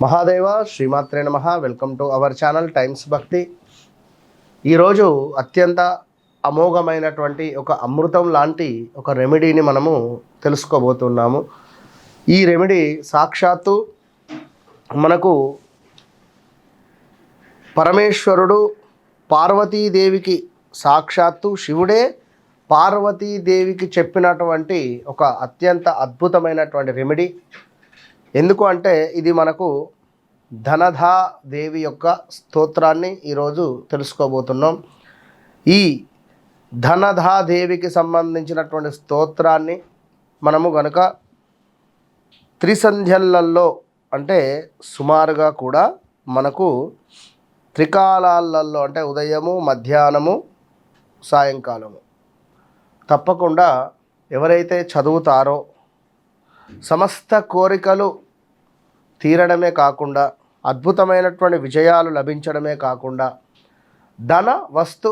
మహాదేవ శ్రీమాత్రే నమః. Welcome to our channel times భక్తి. ఈరోజు అత్యంత అమోఘమైనటువంటి ఒక అమృతం లాంటి ఒక రెమెడీని మనము తెలుసుకోబోతున్నాము. ఈ రెమెడీ సాక్షాత్తు మనకు పరమేశ్వరుడు పార్వతీదేవికి, సాక్షాత్తు శివుడే పార్వతీదేవికి చెప్పినటువంటి ఒక అత్యంత అద్భుతమైనటువంటి రెమెడీ. ఎందుకు అంటే ఇది మనకు ధనధా దేవి యొక్క స్తోత్రాన్ని ఈరోజు తెలుసుకోబోతున్నాం. ఈ ధనధా దేవికి సంబంధించినటువంటి స్తోత్రాన్ని మనము గనుక త్రిసంధ్యలలో అంటే సుమారుగా కూడా మనకు త్రికాలాలలో అంటే ఉదయము, మధ్యాహ్నము, సాయంకాలము తప్పకుండా ఎవరైతే చదువుతారో సమస్త కోరికలు తీరడమే కాకుండా అద్భుతమైనటువంటి విజయాలు లభించడమే కాకుండా ధన, వస్తు,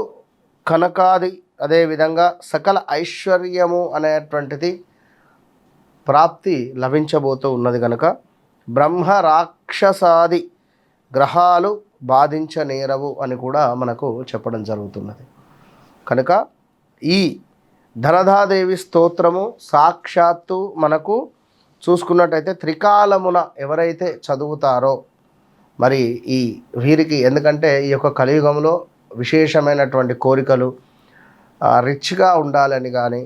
కనకాది, అదేవిధంగా సకల ఐశ్వర్యము అనేటువంటిది ప్రాప్తి లభించబోతూ ఉన్నది. కనుక బ్రహ్మ రాక్షసాది గ్రహాలు బాధించనేరవు అని కూడా మనకు చెప్పడం జరుగుతున్నది. కనుక ఈ ధనధాదేవి స్తోత్రము సాక్షాత్తు మనకు చూసుకున్నట్టయితే త్రికాలమున ఎవరైతే చదువుతారో మరి ఈ వీరికి, ఎందుకంటే ఈ యొక్క కలియుగంలో విశేషమైనటువంటి కోరికలు రిచ్గా ఉండాలని కానీ,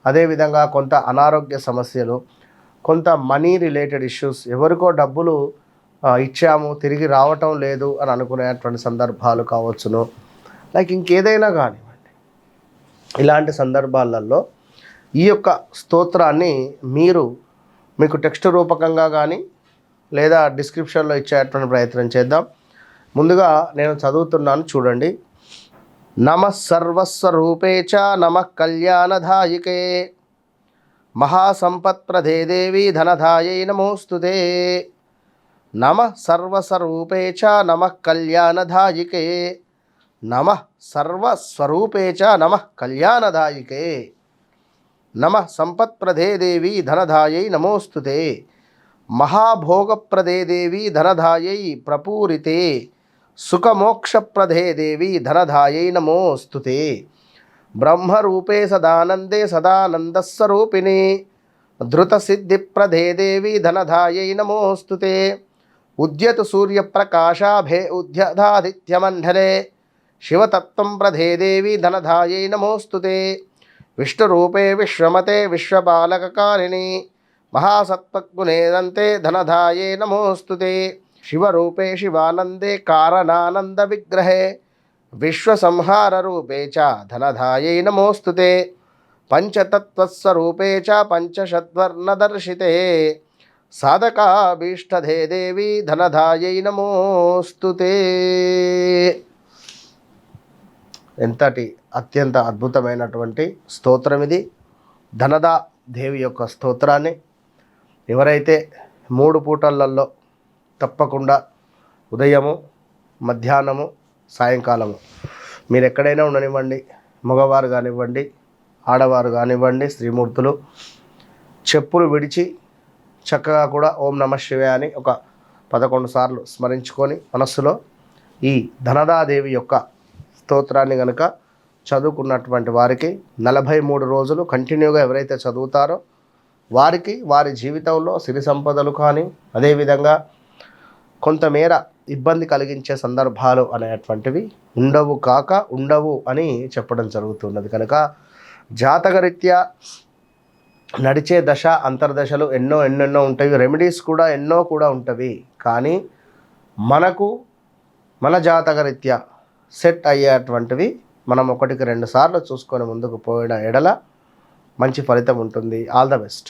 అదేవిధంగా కొంత అనారోగ్య సమస్యలు, కొంత మనీ రిలేటెడ్ ఇష్యూస్, ఎవరికో డబ్బులు ఇచ్చాము తిరిగి రావటం లేదు అని అనుకునేటువంటి సందర్భాలు కావచ్చును, లైక్ ఇంకేదైనా కానివ్వండి. ఇలాంటి సందర్భాలలో ఈ యొక్క స్తోత్రాన్ని మీకు టెక్స్ట్ రూపకంగా కానీ లేదా డిస్క్రిప్షన్లో ఇచ్చేటువంటి ప్రయత్నం చేద్దాం. ముందుగా నేను చదువుతున్నాను, చూడండి. నమః సర్వస్వరూపే చ నమః కళ్యాణదాయికే మహాసంపత్ప్రదే దేవి ధనదాయై నమోస్తుతే. నమః సర్వస్వరూపే చ నమః కళ్యాణదాయికే నమః సర్వస్వరూపే చ నమః కళ్యాణదాయికే నమః సంపత్ప్రదే దేవి ధనదాయై నమోస్తుతే. మహాభోగప్రదే దేవి ధనదాయై ప్రపూరితే సుఖమోక్షప్రదే దేవి ధనదాయై నమోస్తుతే. బ్రహ్మరూపే సదానందే సదానందస్వరూపిణి ధృతసిద్ధిప్రదే దేవి ధనదాయై నమోస్తుతే. ఉద్యతు సూర్యప్రకాశాభే ఉద్యదాదిత్యమండలే శివతత్వం ప్రదే దేవి ధనదాయై నమోస్తుతే. విష్ణురూపే విశ్వమతే విశ్వబాలకకారిణి మహాసత్వగుణేదంతే ధనదాయే నమోస్తుతే. శివరూపే శివానందే కారణానంద విగ్రహే విశ్వసంహారరూపే చ ధనదాయై నమోస్తుతే. పంచతత్వస్వరూపే చ పంచషద్వర్ణదర్శితే సాధకాభీష్టదే దేవి ధనదాయై నమోస్తుతే. ఎంతటి అత్యంత అద్భుతమైనటువంటి స్తోత్రం ఇది. ధనదా దేవి యొక్క స్తోత్రాన్ని ఎవరైతే 3 పూటలలో తప్పకుండా ఉదయము, మధ్యాహ్నము, సాయంకాలము మీరు ఎక్కడైనా ఉండనివ్వండి, మగవారు కానివ్వండి, ఆడవారు కానివ్వండి, స్త్రీమూర్తులు చెప్పులు విడిచి చక్కగా కూడా ఓం నమః శివాయ అని ఒక 11 సార్లు స్మరించుకొని మనస్సులో ఈ ధనదాదేవి యొక్క స్తోత్రాన్ని కనుక చదువుకున్నటువంటి వారికి 43 రోజులు కంటిన్యూగా ఎవరైతే చదువుతారో వారికి వారి జీవితంలో సిరి సంపదలు కానీ, అదేవిధంగా కొంతమేర ఇబ్బంది కలిగించే సందర్భాలు అనేటువంటివి ఉండవు అని చెప్పడం జరుగుతున్నది. కనుక జాతకరీత్యా నడిచే దశ అంతర్దశలు ఎన్నెన్నో ఉంటాయి, రెమెడీస్ కూడా ఎన్నో కూడా ఉంటవి. కానీ మనకు మన జాతకరీత్యా సెట్ అయ్యేటువంటివి మనం 1-2 సార్లు చూసుకొని ముందుకు పోయిన ఎడల మంచి ఫలితం ఉంటుంది. All the best.